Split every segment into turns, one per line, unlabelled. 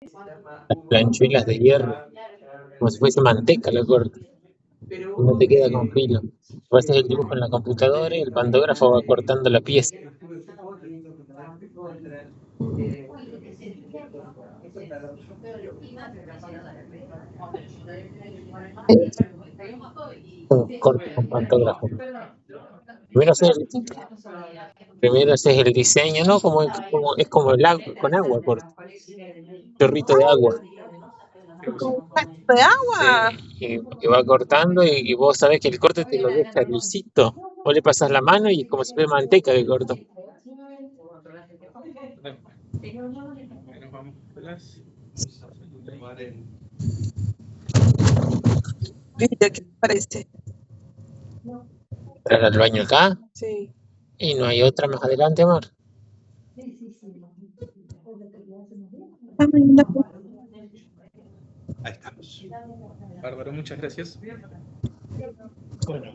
Las planchuelas de hierro, como si fuese manteca la corta, y no te queda con filo. Vos haces el dibujo en la computadora y el pantógrafo va cortando la pieza. Corto con pantógrafo. Primero haces el diseño, ¿no? Es como el agua, con agua corta. Chorrito de agua.
¿De agua?
Sí, y va cortando y vos sabés que el corte te lo deja lisito. Vos le pasas la mano y es como si fuera manteca de corto.
¿Qué te parece?
¿Entrar al baño acá?
Sí.
Y no hay otra más adelante, amor.
Ahí estamos. Bárbaro, muchas gracias. Bueno.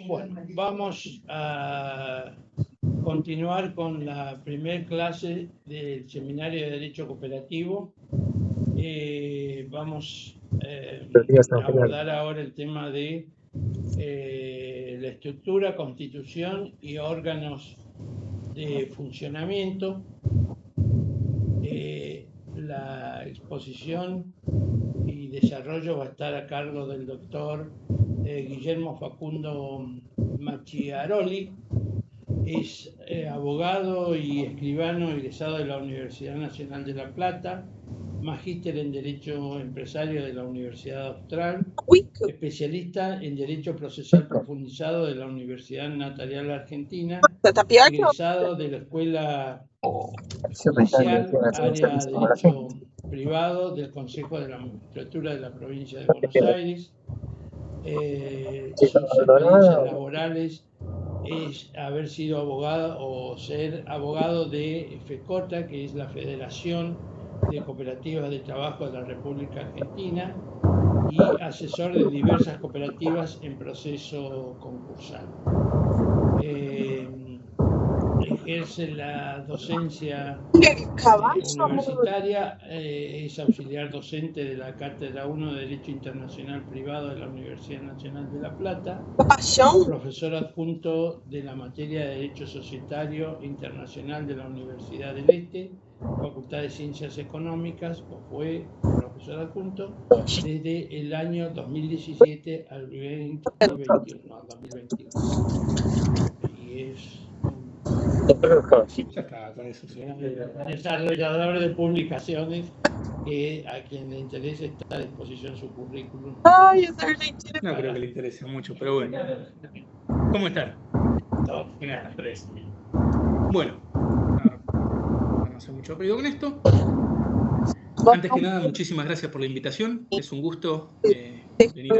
Bueno, vamos a continuar con la primera clase del Seminario de Derecho Cooperativo. Vamos a abordar ahora el tema de la estructura, constitución y órganos de funcionamiento. La exposición y desarrollo va a estar a cargo del doctor Guillermo Facundo Macchiaroli. Es abogado y escribano egresado de la Universidad Nacional de La Plata, magíster en Derecho Empresario de la Universidad Austral, especialista en Derecho Procesal Profundizado de la Universidad Notarial Argentina, egresado de la Escuela Judicial, área de Derecho Privado del Consejo de la Magistratura de la Provincia de Buenos Aires. Sus experiencias laborales es haber sido abogado o ser abogado de FECOTA, que es la Federación de Cooperativas de Trabajo de la República Argentina, y asesor de diversas cooperativas en proceso concursal. Ejerce la docencia universitaria, es auxiliar docente de la Cátedra 1 de Derecho Internacional Privado de la Universidad Nacional de La Plata, profesor adjunto de la materia de Derecho Societario Internacional de la Universidad del Este, Facultad de Ciencias Económicas, o fue profesor adjunto desde el año 2017 al 2021. Y es ya está, con eso, desarrollador de publicaciones, a quien le interese está a disposición su currículum. No creo que le interese mucho, pero bueno. ¿Cómo están? Bueno, no hace mucho ruido con esto. Antes que nada, muchísimas gracias por la invitación. Es un gusto venir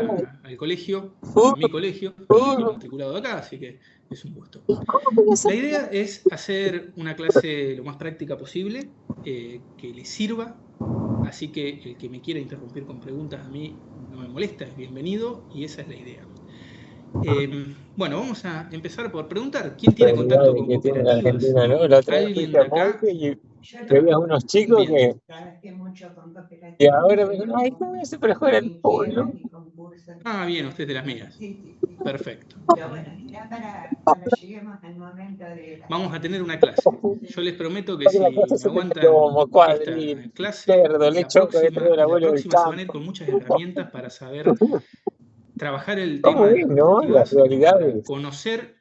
al colegio, a mi colegio. Estoy matriculado acá, así que es un gusto. La idea es hacer una clase lo más práctica posible, que les sirva. Así que el que me quiera interrumpir con preguntas a mí no me molesta, es bienvenido, y esa es la idea. Bueno, vamos a empezar por preguntar, ¿quién tiene contacto con cooperativas? ¿Alguien de acá?
Que había unos chicos que y ahora me dicen, ay, ¿cómo voy a hacer para jugar al polo?
Ah, bien, usted es de las mías. Perfecto. Vamos a tener una clase. Yo les prometo que si me aguantan esta clase, la próxima se van a ir con muchas herramientas para saber trabajar el tema de las cooperativas, para conocer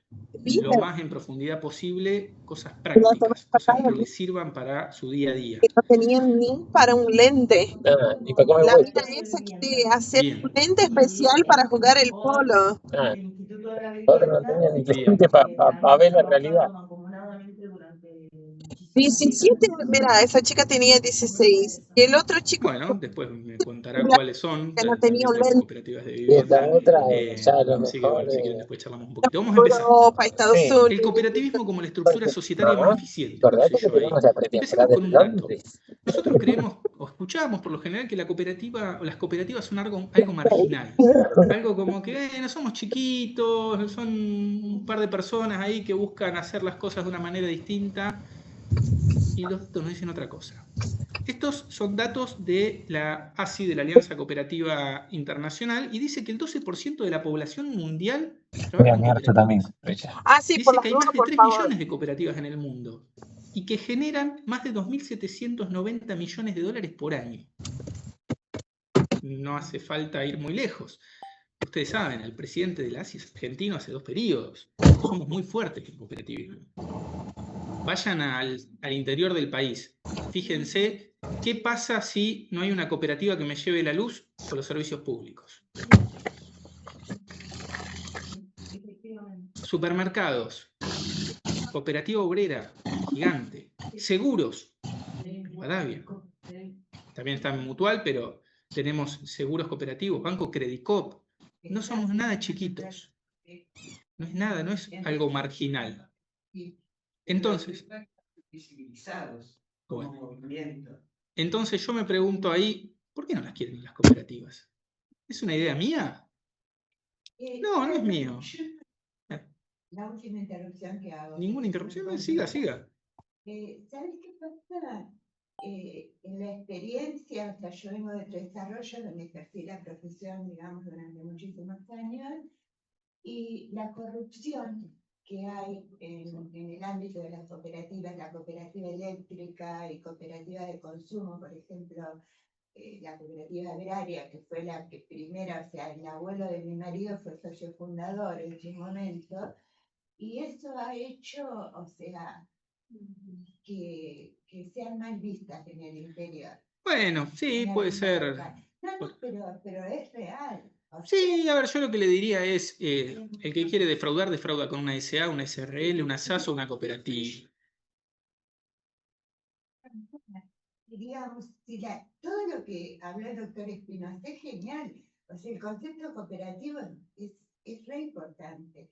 lo más en profundidad posible cosas prácticas, cosas que les sirvan para su día a día.
No tenían ni para un lente.
La
mina esa quiere hacer un lente especial para jugar el polo.
Otros no tenían ni lente para ver la realidad.
17, mira, esa chica tenía 16. Y el otro chico
Bueno, después me contará cuáles son,
que no tenía
también
un
tenemos
lente.
cooperativas de
Y esta
vivienda.
otra, ya a lo
Así que
mejor,
bueno, si quieren después charlamos un poquito. Vamos a empezar.
Europa, Estados
sí.
Unidos.
El cooperativismo como la estructura
Porque,
societaria más
mamá,
eficiente, puse
acordate que
yo ahí.
tenemos la pretemporada
Empecemos con
de
un dato.
Londres.
Nosotros creemos o escuchamos por lo general que la cooperativa o las cooperativas son algo marginal. Algo como que no somos chiquitos, son un par de personas ahí que buscan hacer las cosas de una manera distinta, y los datos nos dicen otra cosa. Estos son datos de la ASI, de la Alianza Cooperativa Internacional, y dice que el 12% de la población mundial trabaja en cooperativas.
Ah, sí, por
Dice
las
que hay
dudas,
más de
por
3
favor.
millones de cooperativas en el mundo y que generan más de 2.790 millones de dólares por año. No hace falta ir muy lejos. Ustedes saben, el presidente de la ASI es argentino hace 2 periodos. Somos muy fuertes en cooperativismo. Vayan al interior del país. Fíjense qué pasa si no hay una cooperativa que me lleve la luz o los servicios públicos. Supermercados, cooperativa obrera, gigante. Seguros, Rivadavia. También está en Mutual, pero tenemos seguros cooperativos, Banco Credicop. No somos nada chiquitos. No es nada, no es algo marginal. Entonces, bueno, entonces yo me pregunto ahí, ¿por qué no las quieren las cooperativas? ¿Es una idea mía? No, no es mío.
La última interrupción que hago.
Ninguna interrupción, siga.
¿Sabes qué pasa? En la experiencia, o sea, yo vengo de desarrollo, donde ejercí la profesión, digamos, durante muchísimos años, y la corrupción que hay en el ámbito de las cooperativas, la cooperativa eléctrica y cooperativa de consumo, por ejemplo, la cooperativa agraria, que fue la que primera, o sea, el abuelo de mi marido fue socio fundador en su momento, y eso ha hecho, o sea, que sean mal vistas en el interior.
Bueno, sí, puede ser.
No, pero es real.
Sí, a ver, yo lo que le diría es, el que quiere defraudar, defrauda con una SA, una SRL, una SAS o una cooperativa.
Digamos, todo lo que habló el doctor Espinosa es genial. O sea, el concepto cooperativo es re importante.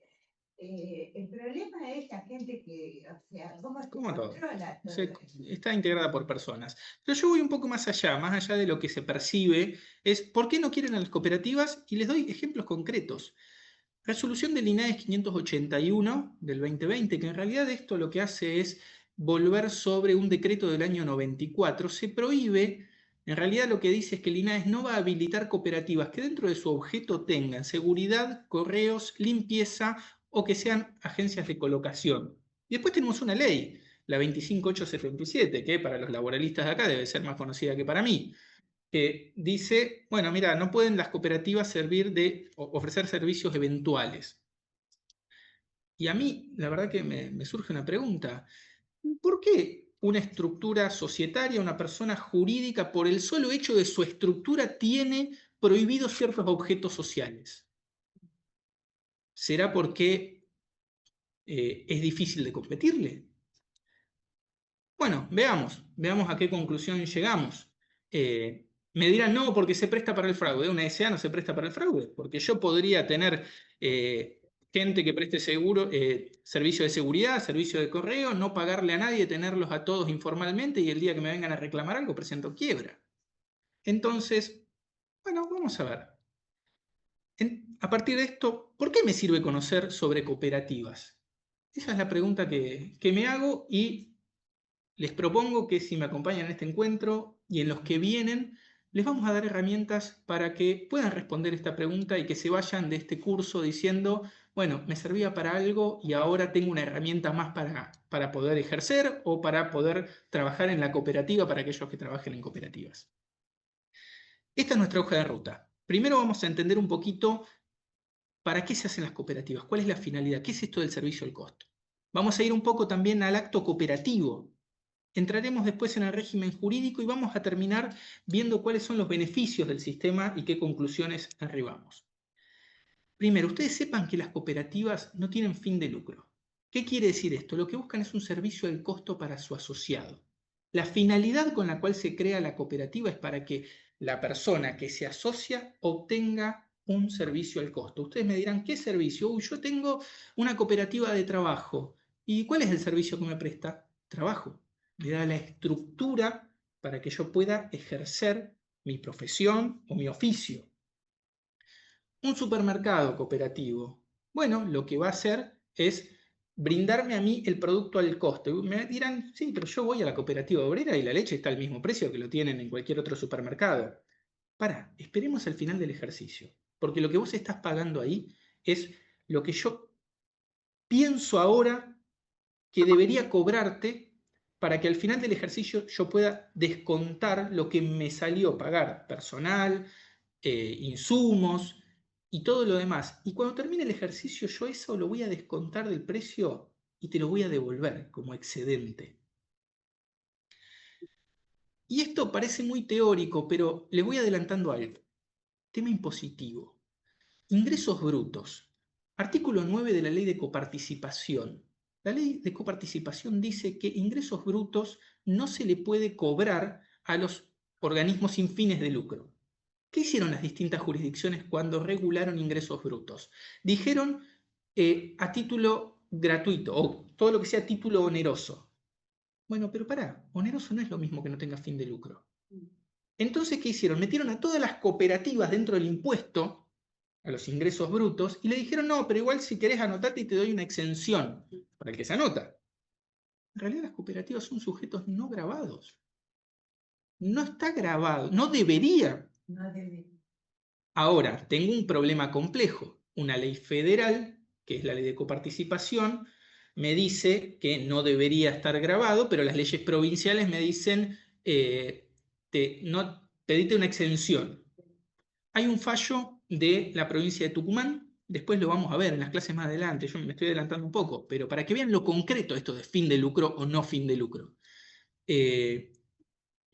El problema es la gente que, o sea, ¿cómo se controla todo eso?
Está integrada por personas. Pero yo voy un poco más allá de lo que se percibe, es ¿por qué no quieren a las cooperativas? Y les doy ejemplos concretos. Resolución del INAES 581 del 2020, que en realidad esto lo que hace es volver sobre un decreto del año 94, se prohíbe, en realidad lo que dice es que el INAES no va a habilitar cooperativas que dentro de su objeto tengan seguridad, correos, limpieza o que sean agencias de colocación. Y después tenemos una ley, la 25877, que para los laboralistas de acá debe ser más conocida que para mí, que dice, bueno, mira, no pueden las cooperativas ofrecer servicios eventuales. Y a mí, la verdad que me surge una pregunta. ¿Por qué una estructura societaria, una persona jurídica, por el solo hecho de su estructura, tiene prohibidos ciertos objetos sociales? ¿Será porque es difícil de competirle? Bueno, veamos a qué conclusión llegamos. Me dirán, no, porque se presta para el fraude. Una SA no se presta para el fraude, porque yo podría tener gente que preste servicio de seguridad, servicio de correo, no pagarle a nadie, tenerlos a todos informalmente y el día que me vengan a reclamar algo presento quiebra. Entonces, bueno, vamos a ver. A partir de esto, ¿por qué me sirve conocer sobre cooperativas? Esa es la pregunta que me hago y les propongo que si me acompañan en este encuentro y en los que vienen, les vamos a dar herramientas para que puedan responder esta pregunta y que se vayan de este curso diciendo, bueno, me servía para algo y ahora tengo una herramienta más para poder ejercer o para poder trabajar en la cooperativa para aquellos que trabajen en cooperativas. Esta es nuestra hoja de ruta. Primero vamos a entender un poquito para qué se hacen las cooperativas, cuál es la finalidad, qué es esto del servicio al costo. Vamos a ir un poco también al acto cooperativo. Entraremos después en el régimen jurídico y vamos a terminar viendo cuáles son los beneficios del sistema y qué conclusiones arribamos. Primero, ustedes sepan que las cooperativas no tienen fin de lucro.
¿Qué quiere decir esto? Lo que buscan es un servicio al costo para su asociado. La finalidad con la cual se crea la cooperativa es para que la persona que se asocia obtenga un servicio al costo. Ustedes me dirán, ¿qué servicio? Uy, yo tengo una cooperativa de trabajo. ¿Y cuál es el servicio que me presta? Trabajo. Me da la estructura para que yo pueda ejercer mi profesión o mi oficio. Un supermercado cooperativo. Bueno, lo que va a hacer es brindarme a mí el producto al costo. Me dirán, sí, pero yo voy a la cooperativa obrera y la leche está al mismo precio que lo tienen en cualquier otro supermercado. Pará, esperemos al final del ejercicio, porque lo que vos estás pagando ahí es lo que yo pienso ahora que debería cobrarte para que al final del ejercicio yo pueda descontar lo que me salió pagar, personal, insumos y todo lo demás. Y cuando termine el ejercicio yo eso lo voy a descontar del precio y te lo voy a devolver como excedente. Y esto parece muy teórico, pero le voy adelantando algo. Tema impositivo. Ingresos brutos. Artículo 9 de la Ley de Coparticipación. La Ley de Coparticipación dice que ingresos brutos no se le puede cobrar a los organismos sin fines de lucro. ¿Qué hicieron las distintas jurisdicciones cuando regularon ingresos brutos? Dijeron a título gratuito o todo lo que sea título oneroso. Bueno, pero pará, oneroso no es lo mismo que no tenga fin de lucro. Entonces, ¿qué hicieron? Metieron a todas las cooperativas dentro del impuesto a los ingresos brutos y le dijeron, no, pero igual si querés anotate y te doy una exención para el que se anota. En realidad las cooperativas son sujetos no gravados. No está grabado, no debería. Ahora, tengo un problema complejo. Una ley federal, que es la ley de coparticipación, me dice que no debería estar grabado, pero las leyes provinciales me dicen, pedite una exención. Hay un fallo de la provincia de Tucumán, después lo vamos a ver en las clases más adelante, yo me estoy adelantando un poco, pero para que vean lo concreto esto de fin de lucro o no fin de lucro.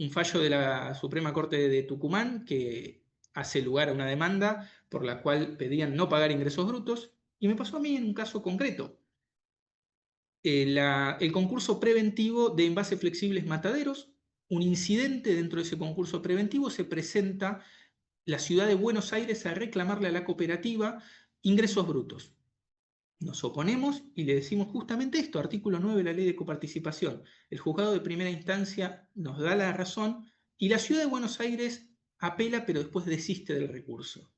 Un fallo de la Suprema Corte de Tucumán que hace lugar a una demanda por la cual pedían no pagar ingresos brutos, y me pasó a mí en un caso concreto. El concurso preventivo de envases flexibles mataderos, un incidente dentro de ese concurso preventivo, se presenta la ciudad de Buenos Aires a reclamarle a la cooperativa ingresos brutos. Nos oponemos y le decimos justamente esto, artículo 9 de la Ley de Coparticipación. El juzgado de primera instancia nos da la razón y la ciudad de Buenos Aires apela, pero después desiste del recurso.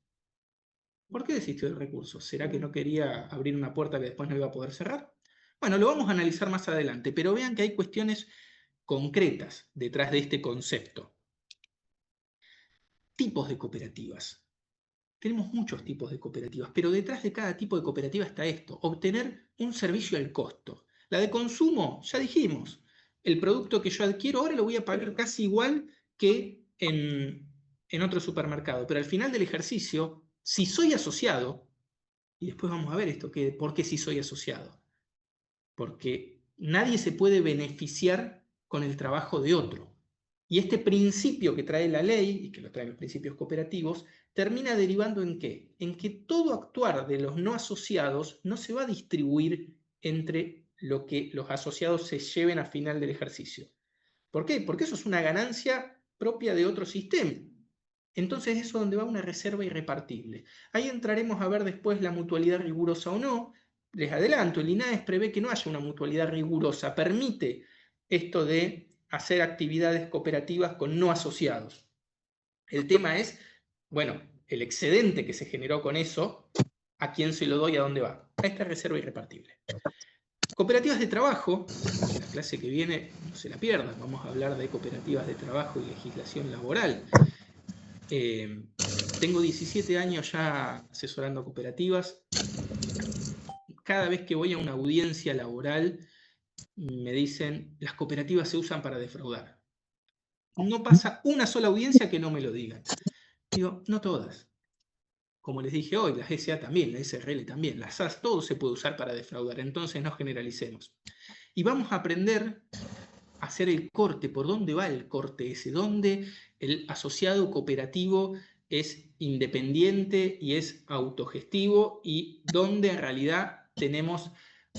¿Por qué desistió del recurso? ¿Será que no quería abrir una puerta que después no iba a poder cerrar? Bueno, lo vamos a analizar más adelante, pero vean que hay cuestiones concretas detrás de este concepto. Tipos de cooperativas. Tenemos muchos tipos de cooperativas, pero detrás de cada tipo de cooperativa está esto, obtener un servicio al costo. La de consumo, ya dijimos, el producto que yo adquiero ahora lo voy a pagar casi igual que en otro supermercado, pero al final del ejercicio, si soy asociado, y después vamos a ver esto, ¿por qué si soy asociado? Porque nadie se puede beneficiar con el trabajo de otro. Y este principio que trae la ley, y que lo traen los principios cooperativos, termina derivando ¿en qué? En que todo actuar de los no asociados no se va a distribuir entre lo que los asociados se lleven a final del ejercicio. ¿Por qué? Porque eso es una ganancia propia de otro sistema. Entonces eso es donde va una reserva irrepartible. Ahí entraremos a ver después la mutualidad rigurosa o no. Les adelanto, el INAES prevé que no haya una mutualidad rigurosa, permite esto de hacer actividades cooperativas con no asociados. El tema es, bueno, el excedente que se generó con eso, ¿a quién se lo doy? ¿A dónde va? A esta reserva irrepartible. Cooperativas de trabajo, en la clase que viene no se la pierdan, vamos a hablar de cooperativas de trabajo y legislación laboral. Tengo 17 años ya asesorando cooperativas. Cada vez que voy a una audiencia laboral me dicen, las cooperativas se usan para defraudar. No pasa una sola audiencia que no me lo digan. Digo, no todas. Como les dije hoy, las SA también, la SRL también, las SAS, todo se puede usar para defraudar, entonces no generalicemos. Y vamos a aprender a hacer el corte, por dónde va el corte ese, dónde el asociado cooperativo es independiente y es autogestivo y dónde en realidad tenemos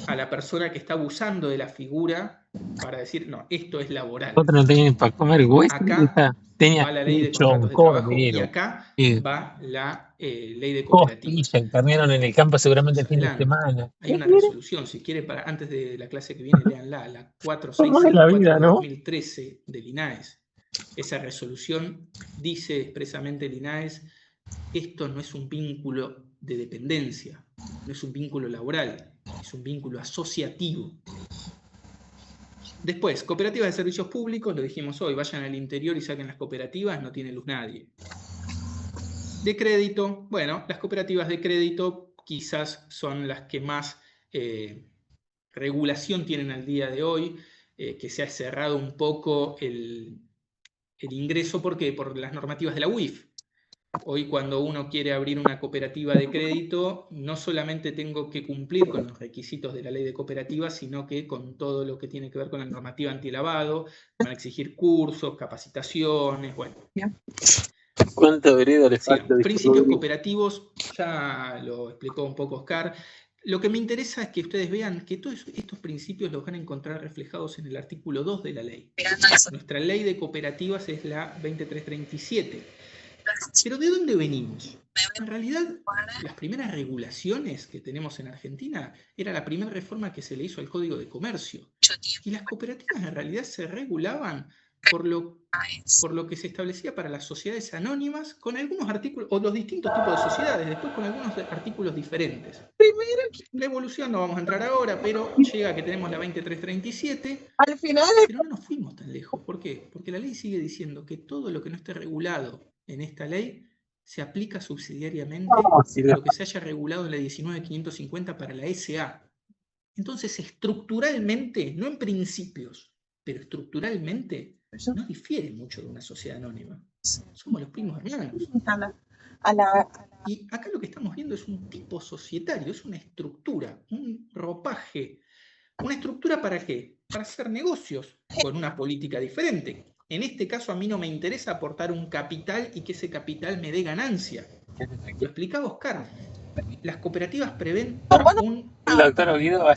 a la persona que está abusando de la figura para decir, no, esto es laboral.
Otro no tenía para comer hueso.
Acá
Tenía
va la ley de
hecho
contratos
un
de trabajo y
cordero.
acá va la ley de
Costilla,
cooperativas.
encarnaron en el campo seguramente el
Más
fin de
adelante.
semana.
Hay una resolución, si quiere, antes de la clase que viene, léanla, la
¿Cómo es la
4674
vida,
de
no?
2013 del INAES. Esa resolución dice expresamente el INAES, esto no es un vínculo de dependencia, no es un vínculo laboral, es un vínculo asociativo. Después, cooperativas de servicios públicos, lo dijimos hoy, vayan al interior y saquen las cooperativas, no tiene luz nadie. De crédito, bueno, las cooperativas de crédito quizás son las que más regulación tienen al día de hoy, que se ha cerrado un poco el ingreso, ¿por qué? Por las normativas de la UIF. Hoy cuando uno quiere abrir una cooperativa de crédito, no solamente tengo que cumplir con los requisitos de la ley de cooperativas, sino que con todo lo que tiene que ver con la normativa antilavado, van a exigir cursos, capacitaciones, bueno.
¿Cuánto vereda le
Sí,
falta?
principios cooperativos, ya lo explicó un poco Oscar. Lo que me interesa es que ustedes vean que todos estos principios los van a encontrar reflejados en el artículo 2 de la ley. Nuestra ley de cooperativas es la 2337. Pero ¿de dónde venimos? En realidad, las primeras regulaciones que tenemos en Argentina era la primera reforma que se le hizo al Código de Comercio. Y las cooperativas en realidad se regulaban por lo que se establecía para las sociedades anónimas, con algunos artículos, o los distintos tipos de sociedades, después con algunos artículos diferentes. La evolución no vamos a entrar ahora, pero llega que tenemos la 2337.
Al final,
pero no nos fuimos tan lejos. ¿Por qué? Porque la ley sigue diciendo que todo lo que no esté regulado en esta ley se aplica subsidiariamente a lo que se haya regulado en la 19.550 para la SA. Entonces, estructuralmente, no en principios, pero estructuralmente, no difiere mucho de una sociedad anónima. Somos los primos hermanos. Y acá lo que estamos viendo es un tipo societario, es una estructura, un ropaje. ¿Una estructura para qué? Para hacer negocios con una política diferente. En este caso a mí no me interesa aportar un capital y que ese capital me dé ganancia. Lo explicaba Oscar. Las cooperativas prevén un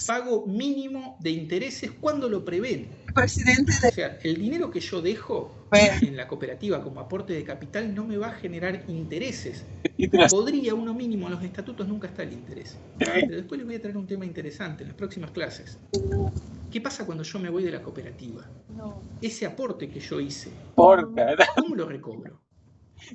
pago mínimo de intereses. ¿Cuándo lo prevén? O sea, el dinero que yo dejo en la cooperativa como aporte de capital no me va a generar intereses. Podría uno mínimo, en los estatutos nunca está el interés. Pero después les voy a traer un tema interesante en las próximas clases. ¿Qué pasa cuando yo me voy de la cooperativa? Ese aporte que yo hice, ¿cómo lo recobro?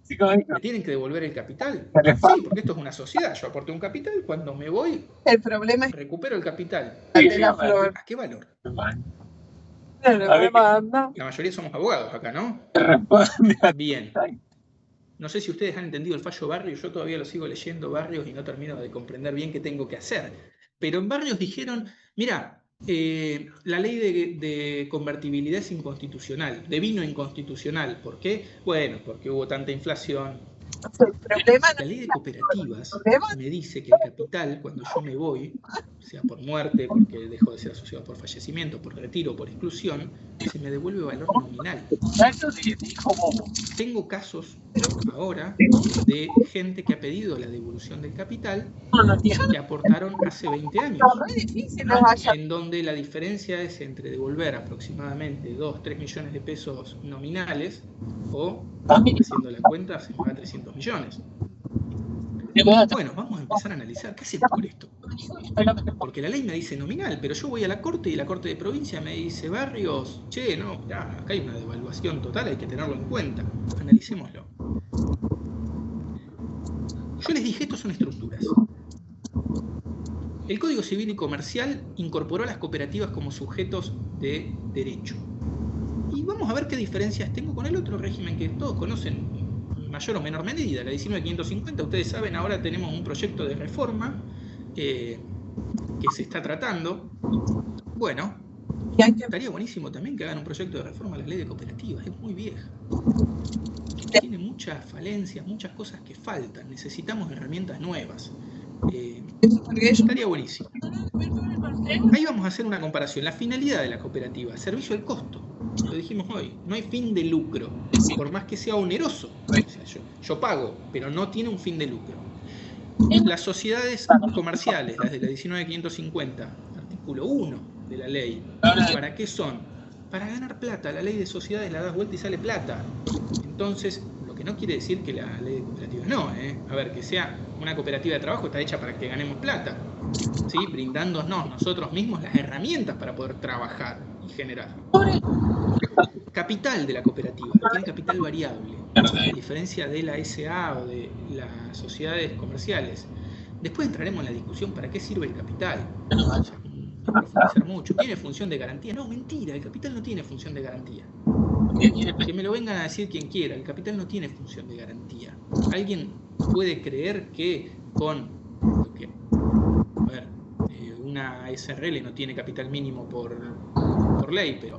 ¿Me tienen que devolver el capital? Sí, porque esto es una sociedad. Yo aporté un capital, cuando me voy,
el problema es
recupero el capital.
de la flor.
¿A qué valor?
La
mayoría somos abogados acá, ¿no? Bien. No sé si ustedes han entendido el fallo Barrios, yo todavía lo sigo leyendo Barrios y no termino de comprender bien qué tengo que hacer. Pero en Barrios dijeron, mira, la ley de convertibilidad es inconstitucional, devino inconstitucional. ¿Por qué? Bueno, porque hubo tanta inflación. La ley de cooperativas me dice que el capital, cuando yo me voy, sea por muerte, porque dejo de ser asociado por fallecimiento, por retiro, por exclusión, se me devuelve valor nominal. Tengo casos ahora de gente que ha pedido la devolución del capital que aportaron hace 20 años, en donde la diferencia es entre devolver aproximadamente 2-3 millones de pesos nominales o, haciendo la cuenta, se me va a 300 millones. Bueno, vamos a empezar a analizar qué hacemos con esto. Porque la ley me dice nominal, pero yo voy a la corte y la corte de provincia me dice, Barrios, che, no, mirá, acá hay una devaluación total, hay que tenerlo en cuenta. Analicémoslo. Yo les dije, estos son estructuras. El Código Civil y Comercial incorporó a las cooperativas como sujetos de derecho. Y vamos a ver qué diferencias tengo con el otro régimen que todos conocen, en mayor o menor medida, la 19.550. Ustedes saben, ahora tenemos un proyecto de reforma que se está tratando. Bueno, estaría buenísimo también que hagan un proyecto de reforma a la ley de cooperativas, es muy vieja. Tiene muchas falencias, muchas cosas que faltan, necesitamos herramientas nuevas. Estaría buenísimo. Ahí vamos a hacer una comparación. La finalidad de la cooperativa, servicio al costo. Lo dijimos hoy, no hay fin de lucro, por más que sea oneroso. O sea, yo pago, pero no tiene un fin de lucro. Las sociedades comerciales, las de la 19.550, artículo 1 de la ley. ¿Para qué son? Para ganar plata. La ley de sociedades la das vuelta y sale plata. Entonces, lo que no quiere decir que la ley de cooperativas no, A ver, que sea una cooperativa de trabajo está hecha para que ganemos plata, ¿sí? Brindándonos nosotros mismos las herramientas para poder trabajar y generar. Capital de la cooperativa, tiene capital variable, a diferencia de la SA o de las sociedades comerciales. Después entraremos en la discusión para qué sirve el capital. Profundizar mucho. ¿Tiene función de garantía? No, mentira, el capital no tiene función de garantía. Que me lo vengan a decir quien quiera, el capital no tiene función de garantía. ¿Alguien puede creer que con una SRL no tiene capital mínimo por ley, pero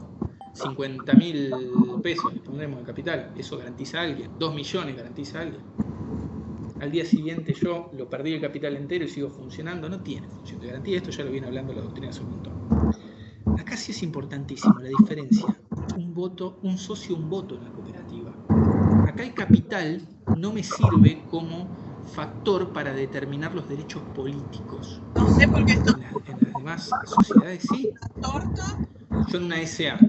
50.000 pesos le pondremos de capital, eso garantiza a alguien? 2 millones garantiza a alguien. Al día siguiente yo lo perdí el capital entero y sigo funcionando, no tiene función de garantía. Esto ya lo viene hablando la doctrina hace un montón. Acá sí es importantísimo la diferencia. Un socio, un voto en la cooperativa. Acá el capital no me sirve como factor para determinar los derechos políticos.
No sé por qué esto.
En las demás sociedades sí. Yo en una SA,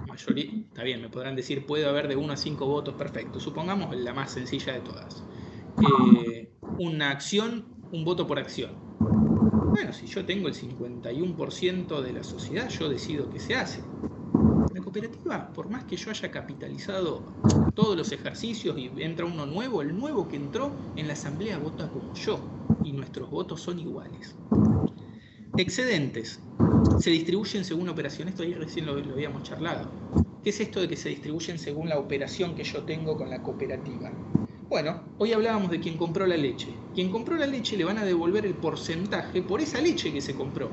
mayoría, está bien, me podrán decir, puede haber de 1 a 5 votos, perfecto. Supongamos la más sencilla de todas. Una acción, un voto por acción. Bueno, si yo tengo el 51% de la sociedad, yo decido qué se hace. La cooperativa, por más que yo haya capitalizado todos los ejercicios y entra uno nuevo, el nuevo que entró en la asamblea vota como yo y nuestros votos son iguales. Excedentes se distribuyen según operación. Esto ahí recién lo habíamos charlado. ¿Qué es esto de que se distribuyen según la operación que yo tengo con la cooperativa? Bueno, hoy hablábamos de quien compró la leche. Quien compró la leche le van a devolver el porcentaje por esa leche que se compró.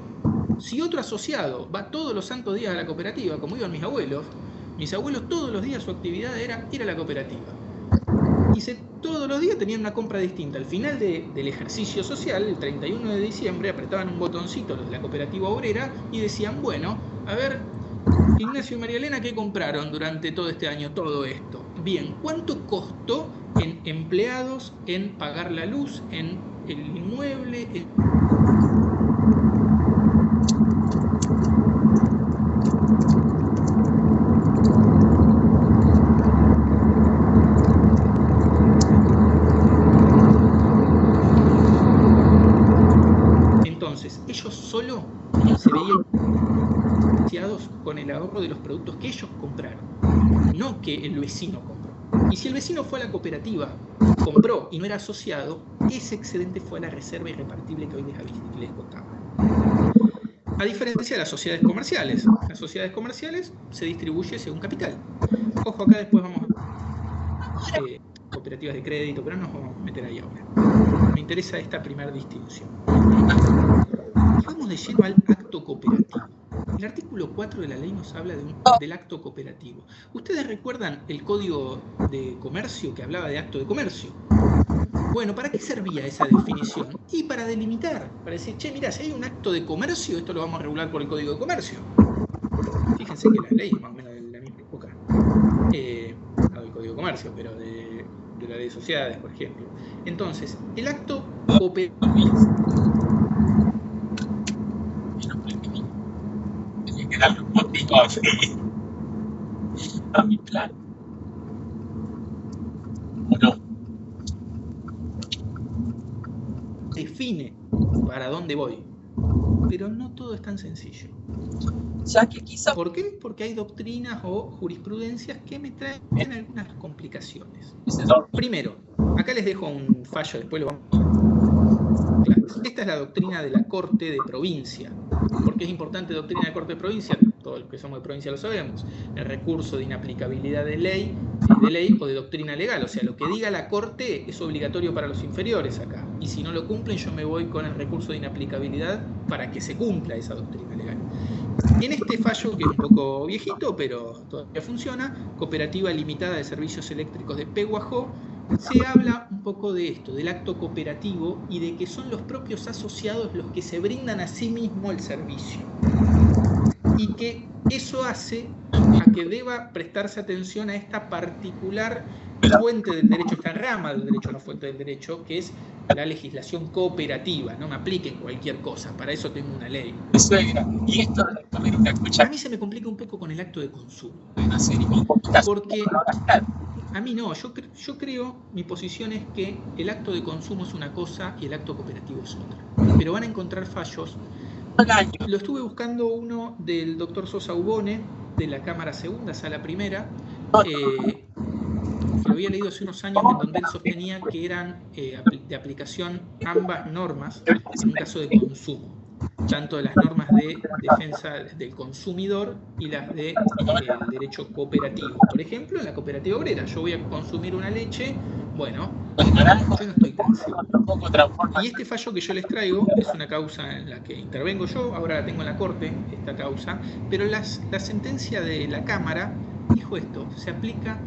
Si otro asociado va todos los santos días a la cooperativa, como iban mis abuelos todos los días su actividad era ir a la cooperativa. Y todos los días tenían una compra distinta. Al final del ejercicio social, el 31 de diciembre, apretaban un botoncito los de la cooperativa obrera y decían, bueno, a ver, Ignacio y María Elena, ¿qué compraron durante todo este año todo esto? Bien, ¿cuánto costó en empleados, en pagar la luz, en el inmueble? Entonces, ellos solo se veían beneficiados con el ahorro de los productos que ellos compraron, no que el vecino compró. Y si el vecino fue a la cooperativa, compró y no era asociado, ese excedente fue a la reserva irrepartible que hoy les contaba. A diferencia de las sociedades comerciales. Las sociedades comerciales se distribuye según capital. Ojo, acá después vamos a cooperativas de crédito, pero no nos vamos a meter ahí ahora. Me interesa esta primera distinción. Y vamos de lleno al acto cooperativo. El artículo 4 de la ley nos habla del acto cooperativo. ¿Ustedes recuerdan el Código de Comercio que hablaba de acto de comercio? Bueno, ¿para qué servía esa definición? Y para delimitar, para decir, che, mira, si hay un acto de comercio, esto lo vamos a regular por el Código de Comercio. Fíjense que la ley es más o menos de la misma época. No del Código de Comercio, pero de la ley de sociedades, por ejemplo. Entonces, el acto cooperativo.
A mi plan. ¿O no?
Define para dónde voy. Pero no todo es tan sencillo.
Ya que quiso.
¿Por qué? Porque hay doctrinas o jurisprudencias que me traen algunas complicaciones. Primero, acá les dejo un fallo, después lo vamos a... Claro, esta es la doctrina de la Corte de Provincia. ¿Por qué es importante doctrina de la Corte de Provincia? Todos los que somos de provincia lo sabemos. El recurso de inaplicabilidad de ley o de doctrina legal. O sea, lo que diga la Corte es obligatorio para los inferiores acá. Y si no lo cumplen, yo me voy con el recurso de inaplicabilidad para que se cumpla esa doctrina legal. En este fallo, que es un poco viejito, pero todavía funciona, Cooperativa Limitada de Servicios Eléctricos de Peguajó, se habla un poco de esto, del acto cooperativo y de que son los propios asociados los que se brindan a sí mismos el servicio. Y que eso hace a que deba prestarse atención a esta particular fuente del derecho, esta rama del derecho, no fuente del derecho, que es la legislación cooperativa, no me apliquen cualquier cosa, para eso tengo una ley.
Suegra, y esto de comer una
A
cuchara
mí se me complica un poco con el acto de consumo,
de una serie, un poquitazo,
porque
no gastar.
a mí no, yo creo, mi posición es que el acto de consumo es una cosa y el acto cooperativo es otra. Pero van a encontrar fallos. Lo estuve buscando uno del doctor Sosa Ubone, de la Cámara Segunda, Sala Primera, que lo había leído hace unos años, en donde él sostenía que eran de aplicación ambas normas en un caso de consumo, tanto de las normas de defensa del consumidor y las del derecho cooperativo. Por ejemplo, en la cooperativa obrera, yo voy a consumir una leche, bueno, yo no estoy tan seguro. Y este fallo que yo les traigo es una causa en la que intervengo yo, ahora la tengo en la Corte, esta causa, pero la sentencia de la Cámara dijo esto: se aplica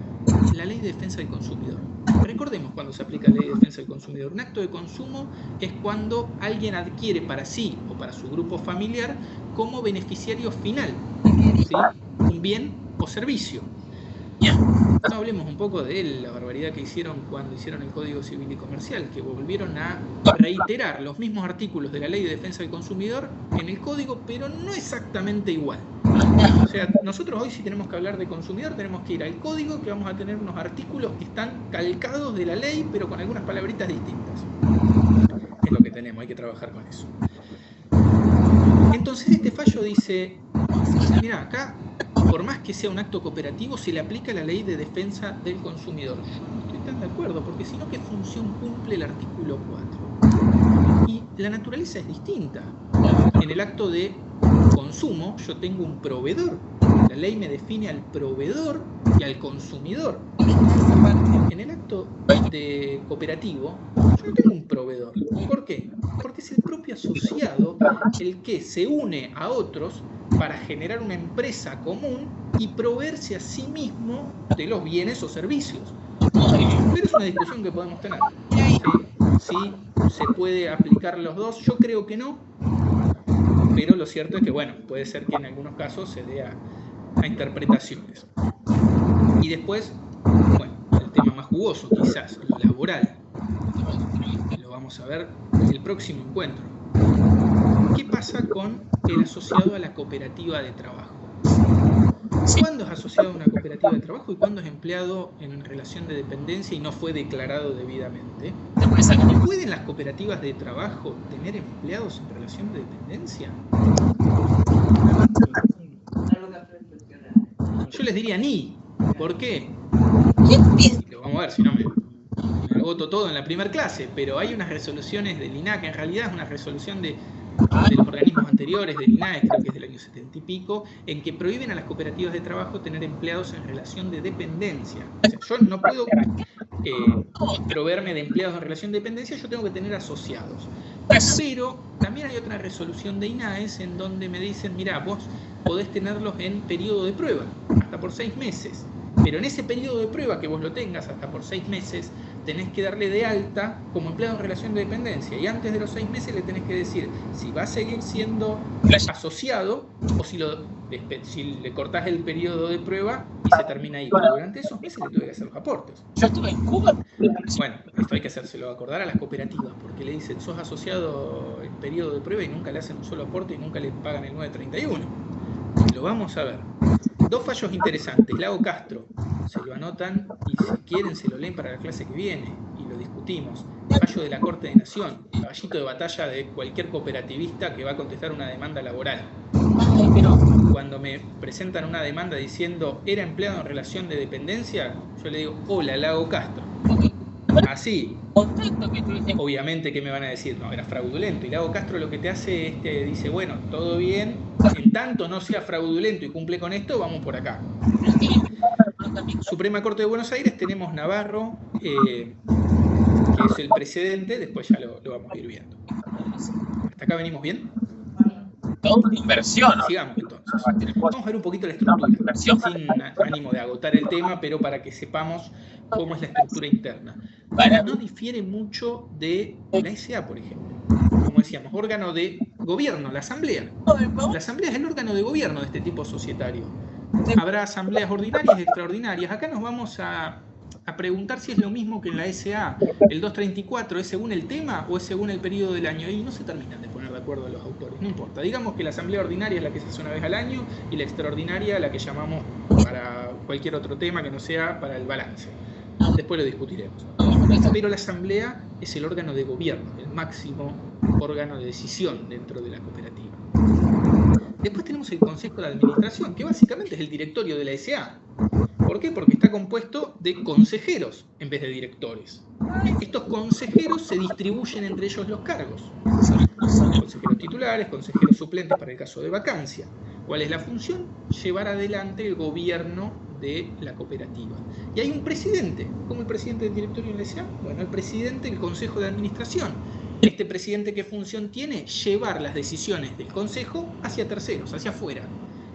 la Ley de Defensa del Consumidor. Recordemos cuando se aplica la Ley de Defensa del Consumidor. Un acto de consumo es cuando alguien adquiere para sí o para su grupo familiar como beneficiario final, ¿sí?, un bien o servicio. No hablemos un poco de la barbaridad que hicieron cuando hicieron el Código Civil y Comercial, que volvieron a reiterar los mismos artículos de la Ley de Defensa del Consumidor en el Código, pero no exactamente igual. O sea, nosotros hoy, si tenemos que hablar de consumidor, tenemos que ir al Código, que vamos a tener unos artículos que están calcados de la ley, pero con algunas palabritas distintas. Es lo que tenemos, hay que trabajar con eso. Entonces este fallo dice, mira, acá, por más que sea un acto cooperativo, se le aplica la Ley de Defensa del Consumidor. Yo no estoy tan de acuerdo, porque si no, ¿qué función cumple el artículo 4? Y la naturaleza es distinta. En el acto de consumo yo tengo un proveedor. La ley me define al proveedor y al consumidor. En el acto de cooperativo yo no tengo un proveedor. ¿Por qué? Porque es el propio asociado el que se une a otros para generar una empresa común y proveerse a sí mismo de los bienes o servicios. Pero es una discusión que podemos tener. ¿Sí? ¿Se puede aplicar los dos? Yo creo que no. Pero lo cierto es que, bueno, puede ser que en algunos casos se dé a interpretaciones. Y después, bueno, el tema más jugoso quizás, lo laboral. Lo vamos a ver en el próximo encuentro. ¿Qué pasa con el asociado a la cooperativa de trabajo? ¿Cuándo es asociado a una cooperativa de trabajo y cuándo es empleado en relación de dependencia y no fue declarado debidamente? ¿Pueden las cooperativas de trabajo tener empleados en relación de dependencia? Yo les diría ni. ¿Por qué? Lo vamos a ver, si no me agoto todo en la primera clase, pero hay unas resoluciones del INAE, que en realidad es una resolución de los organismos anteriores del INAE, creo que es del año 70 y pico, en que prohíben a las cooperativas de trabajo tener empleados en relación de dependencia. O sea, yo no puedo proveerme de empleados en relación de dependencia, yo tengo que tener asociados. Pero también hay otra resolución de INAES en donde me dicen, mira, vos podés tenerlos en periodo de prueba, hasta por 6 meses. Pero en ese periodo de prueba que vos lo tengas hasta por 6 meses, tenés que darle de alta como empleado en relación de dependencia. Y antes de los 6 meses le tenés que decir si va a seguir siendo asociado o si le cortás el periodo de prueba y se termina ahí. Pero durante esos meses le tuve que hacer los aportes.
Yo estuve en Cuba.
Bueno, esto hay que hacérselo acordar a las cooperativas, porque le dicen, sos asociado en periodo de prueba y nunca le hacen un solo aporte y nunca le pagan el 931. Lo vamos a ver. 2 fallos interesantes. Lago Castro, se lo anotan y si quieren se lo leen para la clase que viene y lo discutimos. El fallo de la Corte de Nación, el caballito de batalla de cualquier cooperativista que va a contestar una demanda laboral. Cuando me presentan una demanda diciendo era empleado en relación de dependencia, yo le digo, hola, Lago Castro. Así, obviamente que me van a decir, no, era fraudulento. Y Lago Castro lo que te hace es te dice, bueno, todo bien, en tanto no sea fraudulento y cumple con esto, vamos por acá. Suprema Corte de Buenos Aires, tenemos Navarro, que es el precedente, después ya lo vamos a ir viendo. ¿Hasta acá venimos bien?
Inversión.
Sigamos entonces. Vamos a ver un poquito la estructura, sin ánimo de agotar el tema, pero para que sepamos cómo es la estructura interna. No difiere mucho de la SA, por ejemplo. Como decíamos, órgano de gobierno, la asamblea. La asamblea es el órgano de gobierno de este tipo societario. Habrá asambleas ordinarias y extraordinarias. Acá nos vamos a a preguntar si es lo mismo que en la SA. El 234 es según el tema o es según el periodo del año. Y no se terminan de poner de acuerdo los autores, no importa. Digamos que la asamblea ordinaria es la que se hace una vez al año y la extraordinaria la que llamamos para cualquier otro tema que no sea para el balance. Después lo discutiremos. Pero la asamblea es el órgano de gobierno, el máximo órgano de decisión dentro de la cooperativa. Después tenemos el consejo de administración, que básicamente es el directorio de la SA. ¿Por qué? Porque está compuesto de consejeros en vez de directores. Estos consejeros se distribuyen entre ellos los cargos. Consejeros titulares, consejeros suplentes para el caso de vacancia. ¿Cuál es la función? Llevar adelante el gobierno de la cooperativa. Y hay un presidente. ¿Cómo el presidente del directorio en la SA? Bueno, el presidente del consejo de administración. Este presidente, ¿qué función tiene? Llevar las decisiones del consejo hacia terceros, hacia afuera.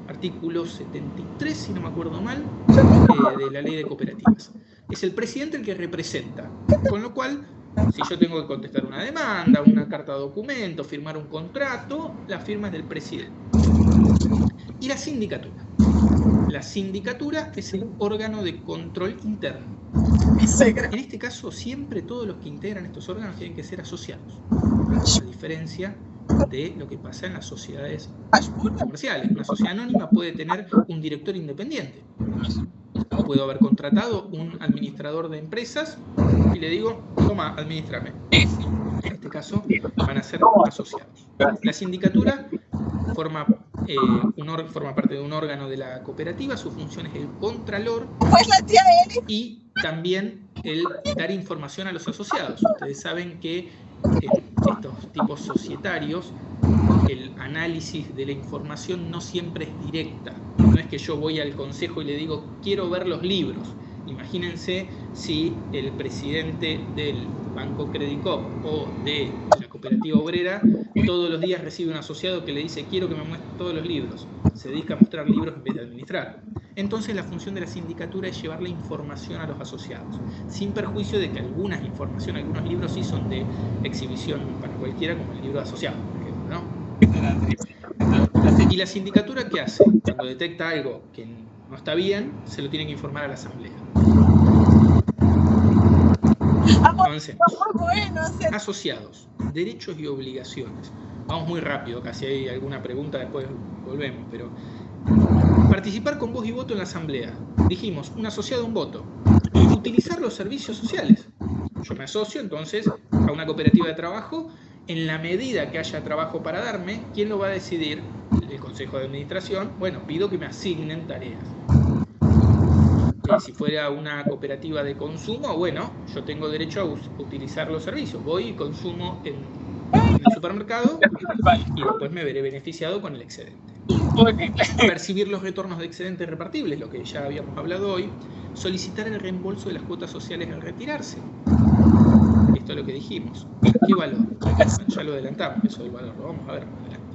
Artículo 73, si no me acuerdo mal, de la ley de cooperativas. Es el presidente el que representa. Con lo cual, si yo tengo que contestar una demanda, una carta de documento, firmar un contrato, la firma es del presidente. Y la sindicatura. La sindicatura es el órgano de control interno. En este caso, siempre todos los que integran estos órganos tienen que ser asociados. A diferencia de lo que pasa en las sociedades comerciales. Una sociedad anónima puede tener un director independiente. Puedo haber contratado un administrador de empresas y le digo, toma, administrame. En este caso van a ser asociados. La sindicatura forma parte de un órgano de la cooperativa. Su función es el contralor y también el dar información a los asociados. Ustedes saben que estos tipos societarios, el análisis de la información no siempre es directa. No es que yo voy al consejo y le digo, quiero ver los libros. Imagínense si el presidente del Banco Credit Coop o de la cooperativa obrera todos los días recibe un asociado que le dice, quiero que me muestre todos los libros. Se dedica a mostrar libros en vez de administrar. Entonces la función de la sindicatura es llevar la información a los asociados, sin perjuicio de que algunos libros sí son de exhibición para cualquiera, como el libro de asociado, por ejemplo, ¿no? ¿Y la sindicatura qué hace? Cuando detecta algo que no está bien, se lo tiene que informar a la asamblea. Avancemos. Asociados, derechos y obligaciones. Vamos muy rápido, casi hay alguna pregunta, después volvemos, pero... Participar con voz y voto en la asamblea. Dijimos, un asociado, un voto. Utilizar los servicios sociales. Yo me asocio entonces a una cooperativa de trabajo. En la medida que haya trabajo para darme, ¿quién lo va a decidir? El consejo de administración. Bueno, pido que me asignen tareas. Si fuera una cooperativa de consumo, bueno, yo tengo derecho a utilizar los servicios. Voy y consumo en el supermercado y después me veré beneficiado con el excedente. Percibir los retornos de excedentes repartibles, lo que ya habíamos hablado hoy. Solicitar el reembolso de las cuotas sociales al retirarse. Esto es lo que dijimos. ¿Qué valor? Ya lo adelantamos, eso del valor, lo vamos a ver más adelante.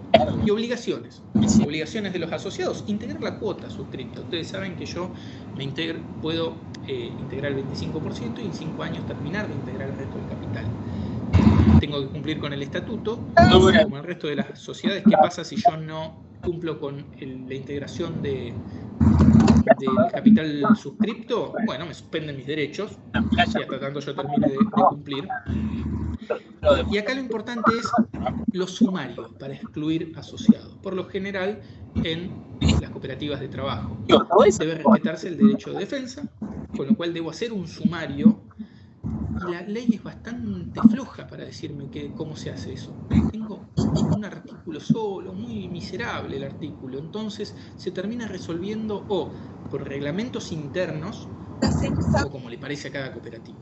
Y obligaciones. Obligaciones de los asociados. Integrar la cuota suscripta. Ustedes saben que yo puedo integrar el 25% y en 5 años terminar de integrar el resto del capital. Tengo que cumplir con el estatuto, como el resto de las sociedades. ¿Qué pasa si yo no cumplo con la integración del capital suscripto? Bueno, me suspenden mis derechos y hasta tanto yo termine de cumplir. Y acá lo importante es los sumarios para excluir asociados. Por lo general, en las cooperativas de trabajo debe respetarse el derecho de defensa, con lo cual debo hacer un sumario. Y la ley es bastante floja para decirme cómo se hace eso. Tengo un artículo solo, muy miserable el artículo. Entonces se termina resolviendo o por reglamentos internos o como le parece a cada cooperativa.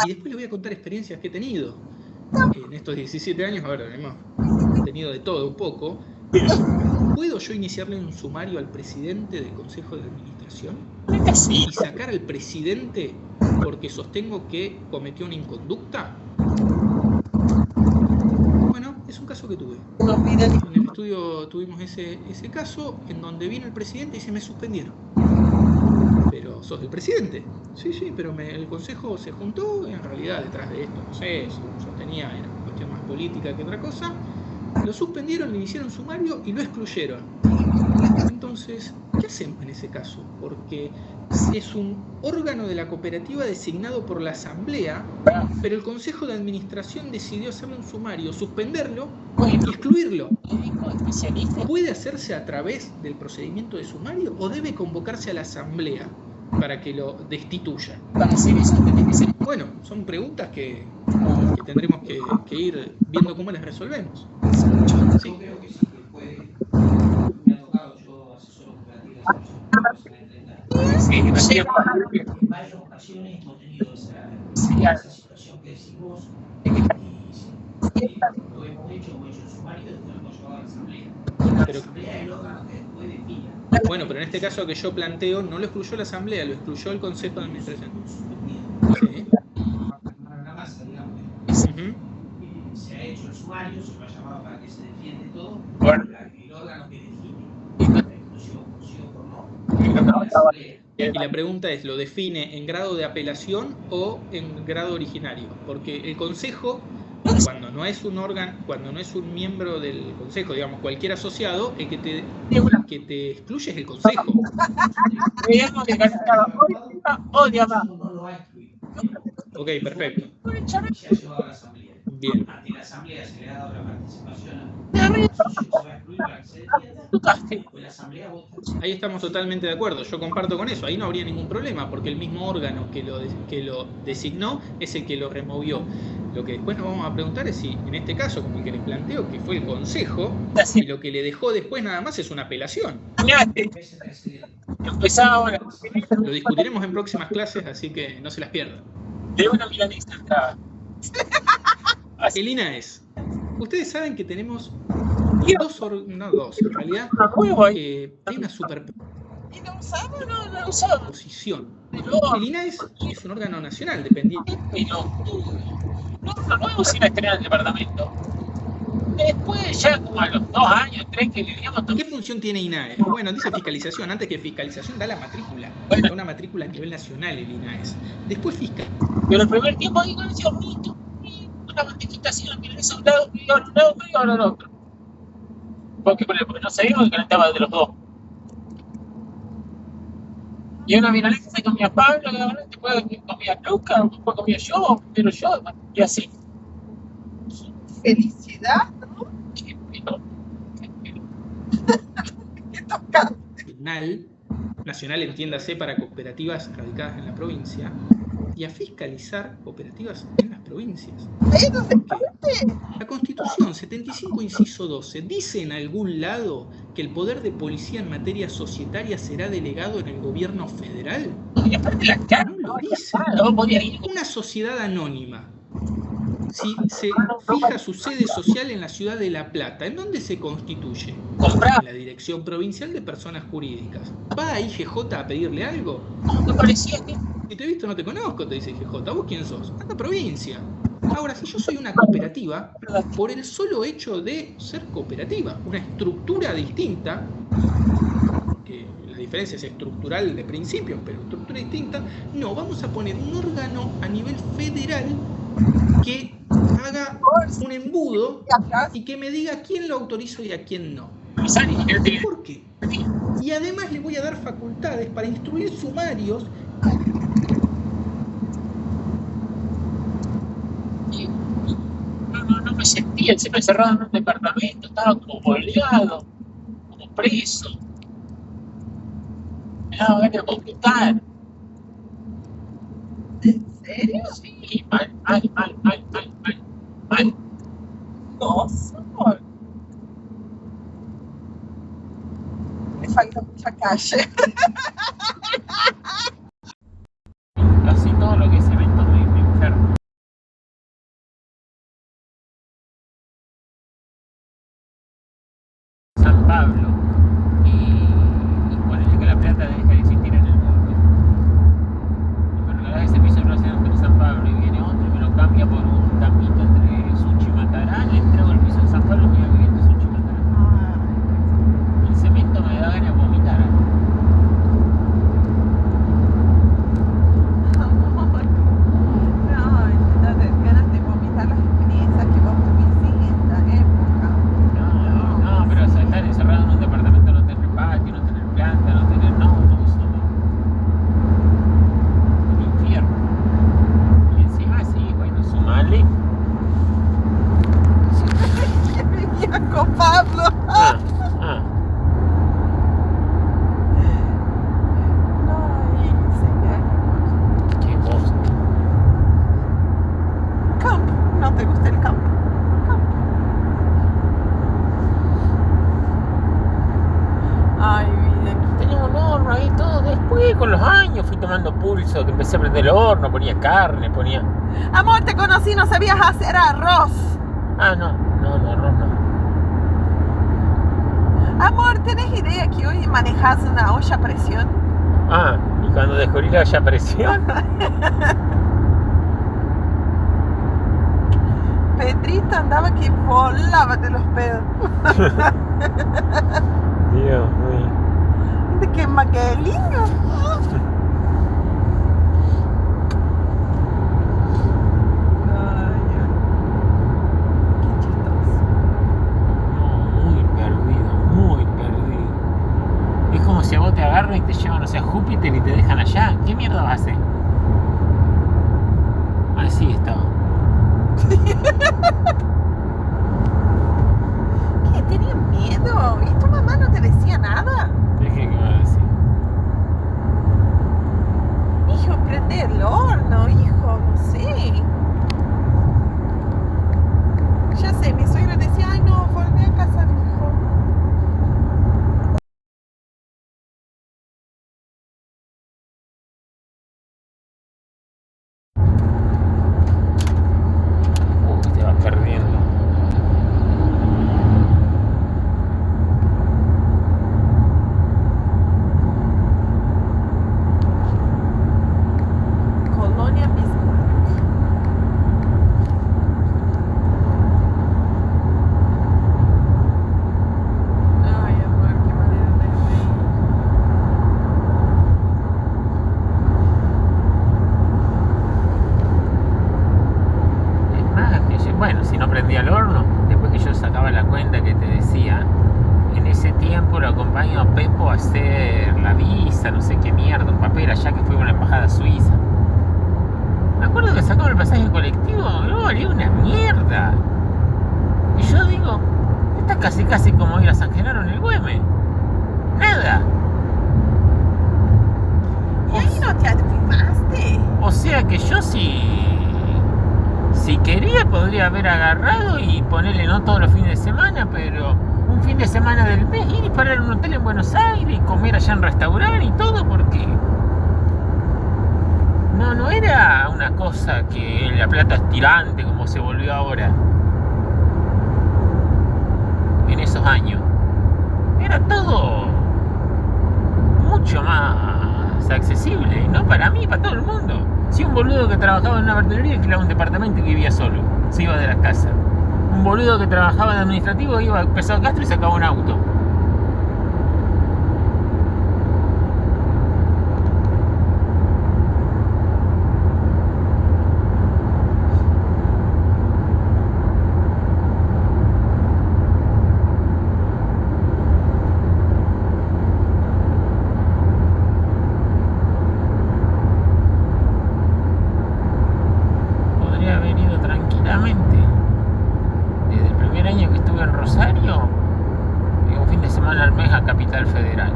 Y después les voy a contar experiencias que he tenido. En estos 17 años, ahora hemos tenido de todo un poco. ¿Puedo yo iniciarle un sumario al presidente del Consejo de Administración y sacar al presidente porque sostengo que cometió una inconducta? Bueno, es un caso que tuve. En el estudio tuvimos ese caso en donde vino el presidente y se me suspendieron. Pero sos el presidente. Sí, pero el consejo se juntó y en realidad detrás de esto, no sé, si sostenía era una cuestión más política que otra cosa. Lo suspendieron, le hicieron sumario y lo excluyeron. Entonces, ¿qué hacemos en ese caso? Porque es un órgano de la cooperativa designado por la asamblea, pero el consejo de administración decidió hacerle un sumario, suspenderlo y excluirlo. ¿Puede hacerse a través del procedimiento de sumario o debe convocarse a la asamblea para que lo destituya?
Para hacer eso tenés que ser.
Bueno, son preguntas que tendremos que ir viendo cómo las resolvemos. Sí.
Yo creo que sí, que puede. Me ha tocado, yo asesoro cooperativas en
Sí,
en varias ocasiones hemos tenido esa situación que decís vos. Y lo hemos hecho en sumario y lo hemos llevado a la asamblea. La asamblea es el órgano que después define.
Bueno, pero en este caso que yo planteo, no lo excluyó la asamblea, lo excluyó el consejo de administración. Sí.
La masa, digamos.
Ujú.
Se ha hecho el sumario, se lo ha llamado para que se defiende todo.
Bueno.
El órgano que define la exclusión, sí o por no, la asamblea.
Y la pregunta es, ¿lo define en grado de apelación o en grado originario? Porque el consejo, cuando no es un órgano, cuando no es un miembro del consejo, digamos, cualquier asociado, el que te excluye es el consejo.
Digamos que odia más.
No lo ha excluido.
Ok, perfecto.
Se ha llevado a la asamblea.
Bien.
Ante la asamblea se le ha dado la participación a la asociación, se va a excluir para que se defienda. Después la asamblea vota.
Ahí estamos totalmente de acuerdo, yo comparto con eso, ahí no habría ningún problema, porque el mismo órgano que lo designó es el que lo removió. Lo que después nos vamos a preguntar es si, en este caso, como el que les planteo, que fue el consejo, y lo que le dejó después nada más es una apelación.
Empezaba ahora.
Lo discutiremos en próximas clases, así que no se las pierdan.
De una milanesa entraba.
El INAES. Ustedes saben que tenemos dos, en realidad, hay una
¿Y no usamos?
No usaba.
superposición.
Pero
El INAES es un órgano nacional, dependiente.
Lo nuevo sin estrenar el departamento. Después, ya como a los 2 años, 3 que vivíamos
¿Qué función tiene INAES? Bueno, dice fiscalización. Antes que fiscalización da la matrícula. Da una matrícula a nivel nacional el INAES. Después fiscal.
Pero el primer tiempo ahí con ese hornito, una mantequitación, milanesa a un lado, y ahora un lado, y ahora al otro. Porque no sabíamos que calentaba de los dos. Y una milanesa se comía Pablo, después comía Luca, después comía yo, pero yo, y así.
Felicidad, ¿no?
Qué pelo.
Qué tocado.
Nacional, entiéndase, para cooperativas radicadas en la provincia, y a fiscalizar cooperativas en las provincias.
Bueno,
La Constitución 75, inciso 12, dice en algún lado que el poder de policía en materia societaria será delegado en el gobierno federal.
Y aparte la cara,
No lo dice.
no podía ir.
Una sociedad anónima, si se fija su sede social en la ciudad de La Plata, ¿en dónde se constituye?
Comprar.
En la Dirección Provincial de Personas Jurídicas. ¿Va a IGJ a pedirle algo?
Me parecía que
Si te he visto no te conozco, te dice IGJ. ¿Vos quién sos? Anda provincia. Ahora, si yo soy una cooperativa, por el solo hecho de ser cooperativa, una estructura distinta, que la diferencia es estructural de principios, pero estructura distinta, no, vamos a poner un órgano a nivel federal que haga un embudo y que me diga a quién lo autorizo y a quién no. ¿Por qué? Y además le voy a dar facultades para instruir sumarios.
no me sentía, se me encerrado en un departamento, estaba como boleado, como preso. Me daba ganas de vomitar.
¿En serio?
Sí, mal.
No, Sol. Me falta mucha calle.
Casi todo lo que es evento me enferma. San Pablo y ponerle que la plata deja de existir en el mundo. Me regalás ese piso de relación San Pablo y viene otro y me lo cambia por un campito entre Suchi y Matará, le entrego el piso de San Pablo y me voy a vivir entre Suchi y Matará. El cemento me da ganas de vomitar.
Ay, vida.
Tenía un horno ahí todo. Después, con los años, fui tomando pulso, que empecé a prender el horno, ponía carne, ponía...
Amor, te conocí, no sabías hacer arroz.
Ah, no, arroz no.
Amor, ¿tenés idea que hoy manejas una olla a presión?
Ah, y cuando descubrí la olla a presión...
Pedrito andaba que volaba de los pedos.
Dios mío.
¿De qué maquelingo? Qué chistoso.
No, muy perdido, muy perdido. Es como si a vos te agarran y te llevan, o sea, a Júpiter y te dejan allá. ¿Qué mierda vas a hacer? Así estaba.
¿Qué? ¿Tenías miedo? ¿Y tu mamá no te decía nada?
Dije que me va a decir.
Hijo, prende el horno, hijo, no sé. Ya sé, mi suegra decía, ay no, volví a casa, hijo.
Te vas perdiendo.
Colonia Bismarck. Ay, amor, qué manera de reír.
Es más, bueno, si no prendía el horno, después que yo sacaba la cuenta que te decía, en ese tiempo lo acompaño a Pepo a hacer la visa, no sé qué mierda, un papel allá que fue a una embajada suiza. Me acuerdo que sacamos el pasaje colectivo, no valía una mierda. Y yo digo, está casi como ir a San Genaro en el Güemes. Nada.
¿Y ahí no te avivaste?
O sea que yo si quería podría haber agarrado y ponerle no todos los fines de semana, pero un fin de semana del mes, ir y parar en un hotel en Buenos Aires y comer allá en restaurante y todo, porque no era una cosa que la plata es tirante como se volvió ahora en esos años. Era todo mucho más accesible, no para mí, para todo el mundo. Si un boludo que trabajaba en una verdulería alquilaba un departamento y vivía solo, se iba de la casa. Un boludo que trabajaba de administrativo iba a Pesado Castro y sacaba un auto. Podría haber ido tranquilamente. Desde el primer año que estuve en Rosario, un fin de semana al mes a Capital Federal.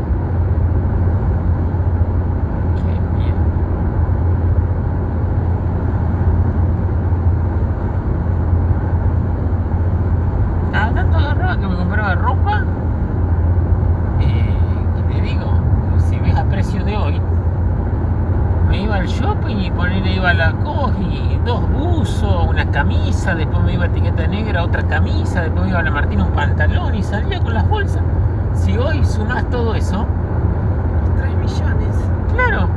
Qué miedo. Cada tanto agarraba que me compraba ropa. Y te digo, si ves a precio de hoy, me iba al shopping y ponerle iba a la Lacoste y 2 buzos, una camisa, después me iba a Etiqueta Negra, otra camisa, después me iba a la Martina un pantalón y salía con las bolsas. Si hoy sumás todo eso,
3 millones.
claro.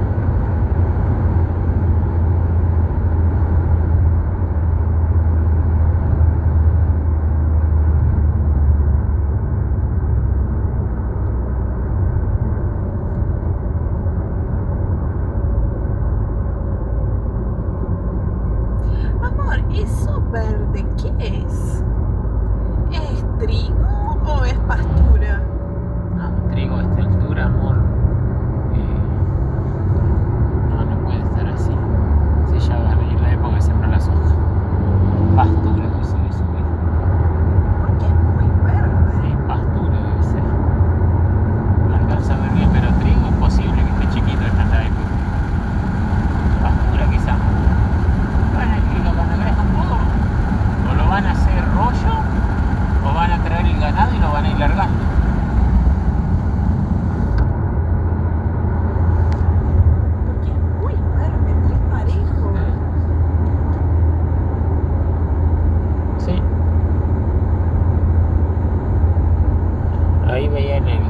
Amor, ¿eso verde qué es? ¿Es trigo o es pastura?
No, trigo a esta altura, amor.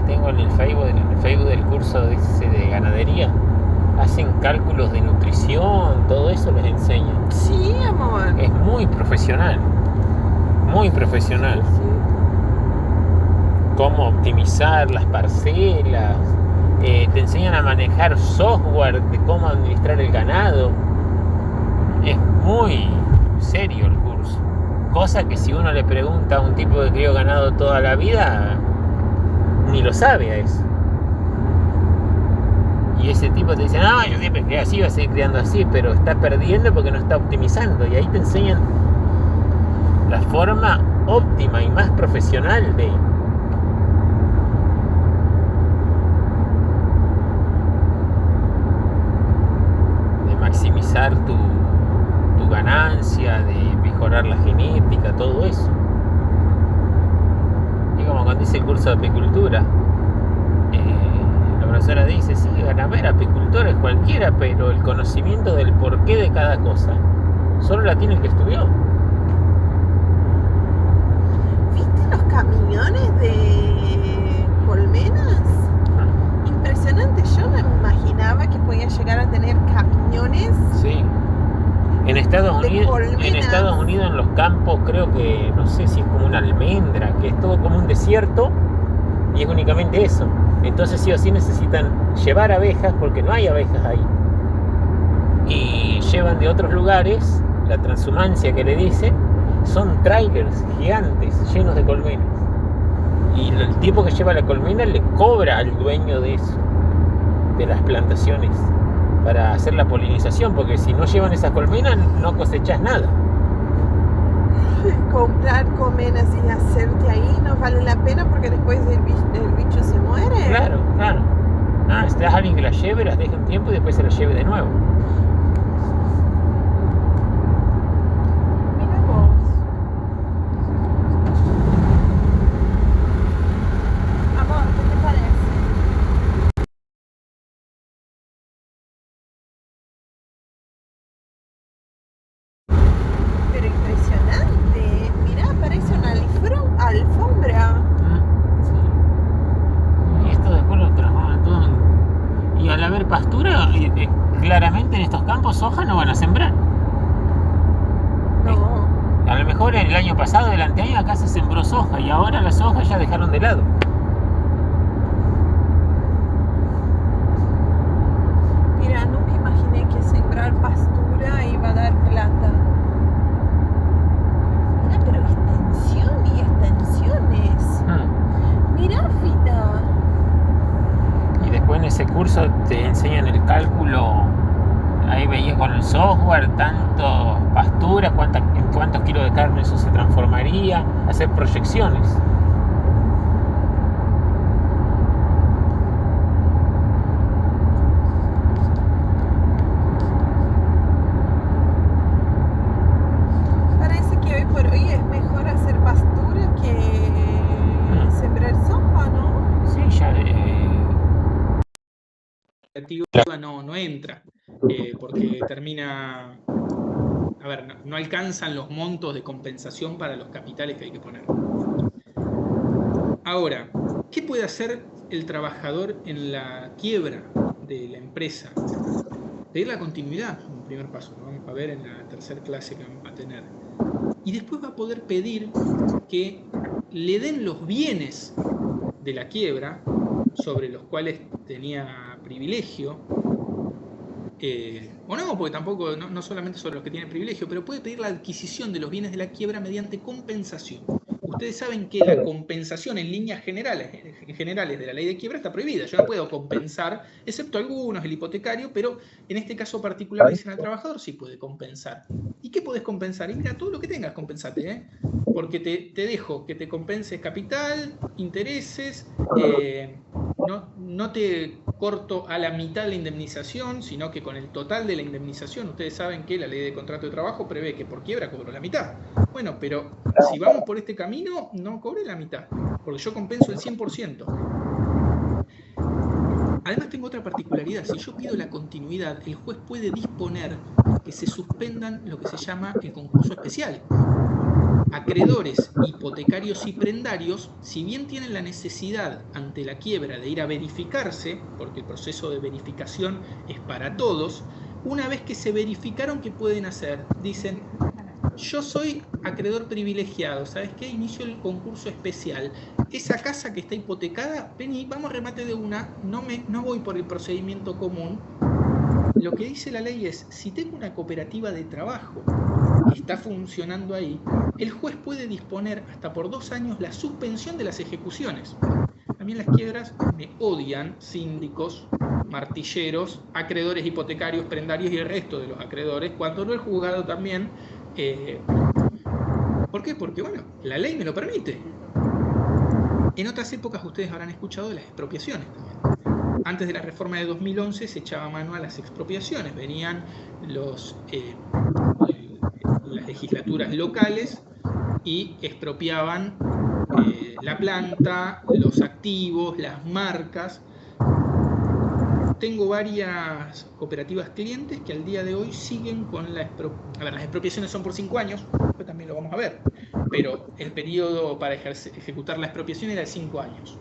tengo en el Facebook del curso de ganadería. Hacen cálculos de nutrición, todo eso les enseñan.
Sí, amor.
Es muy profesional. Muy profesional.
Sí.
Cómo optimizar las parcelas. Te enseñan a manejar software de cómo administrar el ganado. Es muy serio el curso. Cosa que si uno le pregunta a un tipo que crió ganado toda la vida, ni lo sabe a eso. Y ese tipo te dice, no, yo siempre crié así, voy a seguir criando así, pero está perdiendo porque no está optimizando. Y ahí te enseñan la forma óptima y más profesional de maximizar tu ganancia, de mejorar la genética, todo eso. Y como cuando dice el curso de apicultura, la profesora dice, sí, van a haber apicultores cualquiera, pero el conocimiento del porqué de cada cosa solo la tiene el que estudió.
¿Viste los camiones de colmenas? Impresionante, yo no me imaginaba que podía llegar a tener camiones.
Sí. En Estados Unidos, en los campos, creo que, no sé si es como una almendra, que es todo como un desierto y es únicamente eso. Entonces sí o sí necesitan llevar abejas porque no hay abejas ahí. Y llevan de otros lugares, la transhumancia que le dicen, son trailers gigantes llenos de colmenas. Y el tipo que lleva la colmena le cobra al dueño de eso, de las plantaciones, para hacer la polinización, porque si no llevan esas colmenas no cosechas nada.
Comprar colmenas y hacerte ahí no vale la pena porque después el bicho se muere.
Claro. Si te das a alguien que las lleve, las deje un tiempo y después se las lleve de nuevo.
Mira vos. Amor, ¿qué te parece? Pero impresionante. Mira, parece una alfombra.
Sí. Y esto después lo transforman todo en... Y al haber pastura, claramente en estos campos soja no van a sembrar.
No.
A lo mejor en el año pasado, el anteaño, acá se sembró soja y ahora las sojas ya dejaron de lado.
Mira, nunca imaginé que sembrar pastura iba a dar plata. Mira, pero extensión y extensiones. Mira, Fita.
Y después en ese curso te enseñan el cálculo. Ahí veías con el software tanto pastura, en cuántos kilos de carne eso se transformaría, hacer proyecciones.
Parece que hoy por hoy es mejor hacer pastura que sembrar soja, ¿no?
Sí, ya
no entra, porque termina, a ver, no alcanzan los montos de compensación para los capitales que hay que poner. Ahora, ¿qué puede hacer el trabajador en la quiebra de la empresa? Pedir la continuidad, un primer paso, lo vamos a ver en la tercera clase que vamos a tener. Y después va a poder pedir que le den los bienes de la quiebra sobre los cuales tenía privilegio, o no, porque tampoco, no solamente sobre los que tienen privilegio, pero puede pedir la adquisición de los bienes de la quiebra mediante compensación. Ustedes saben que la compensación en líneas generales de la ley de quiebra está prohibida. Yo no puedo compensar, excepto algunos, el hipotecario, pero en este caso particular dicen al trabajador sí puede compensar. ¿Y qué podés compensar? Y mira, todo lo que tengas, compensate, porque te dejo que te compenses capital, intereses, no te corto a la mitad de la indemnización, sino que con el total de la indemnización, ustedes saben que la ley de contrato de trabajo prevé que por quiebra cobro la mitad. Bueno, pero si vamos por este camino, no cobré la mitad, porque yo compenso el 100%. Además tengo otra particularidad, si yo pido la continuidad, el juez puede disponer que se suspendan lo que se llama el concurso especial. acreedores, hipotecarios y prendarios, si bien tienen la necesidad ante la quiebra de ir a verificarse, porque el proceso de verificación es para todos, una vez que se verificaron, ¿qué pueden hacer? Dicen, yo soy acreedor privilegiado, ¿sabes qué? Inicio el concurso especial. Esa casa que está hipotecada, vení, vamos a remate de una, no voy por el procedimiento común. Lo que dice la ley es, si tengo una cooperativa de trabajo que está funcionando ahí, el juez puede disponer hasta por 2 años la suspensión de las ejecuciones. A mí en las quiebras me odian síndicos, martilleros, acreedores hipotecarios, prendarios y el resto de los acreedores, cuando no el juzgado también. ¿Por qué? Porque, bueno, la ley me lo permite. En otras épocas ustedes habrán escuchado de las expropiaciones también. Antes de la reforma de 2011 se echaba mano a las expropiaciones. Venían las legislaturas locales y expropiaban la planta, los activos, las marcas. Tengo varias cooperativas clientes que al día de hoy siguen con la expropiación. A ver, las expropiaciones son por 5 años, pues también lo vamos a ver, pero el periodo para ejecutar la expropiación era de 5 años.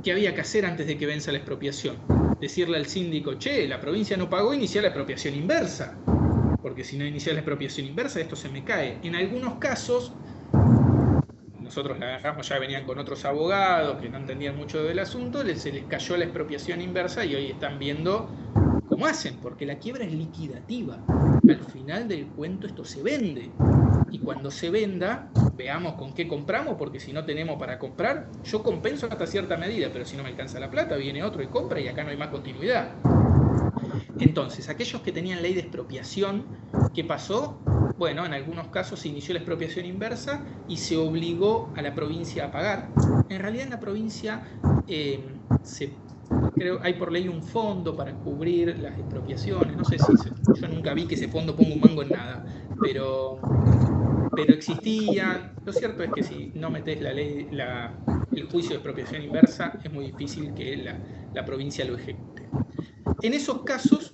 ¿Qué había que hacer antes de que venza la expropiación? Decirle al síndico, che, la provincia no pagó, iniciar la expropiación inversa, porque si no inicia la expropiación inversa esto se me cae. En algunos casos nosotros la agarramos, ya venían con otros abogados que no entendían mucho del asunto, se les cayó la expropiación inversa y hoy están viendo cómo hacen, porque la quiebra es liquidativa. Al final del cuento esto se vende. Y cuando se venda, veamos con qué compramos, porque si no tenemos para comprar, yo compenso hasta cierta medida, pero si no me alcanza la plata, viene otro y compra y acá no hay más continuidad. Entonces, aquellos que tenían ley de expropiación, ¿qué pasó? Bueno, en algunos casos se inició la expropiación inversa y se obligó a la provincia a pagar. En realidad en la provincia creo hay por ley un fondo para cubrir las expropiaciones. No sé si yo nunca vi que ese fondo ponga un mango en nada, pero existía. Lo cierto es que si no metés el juicio de expropiación inversa, es muy difícil que la provincia lo ejecute. En esos casos,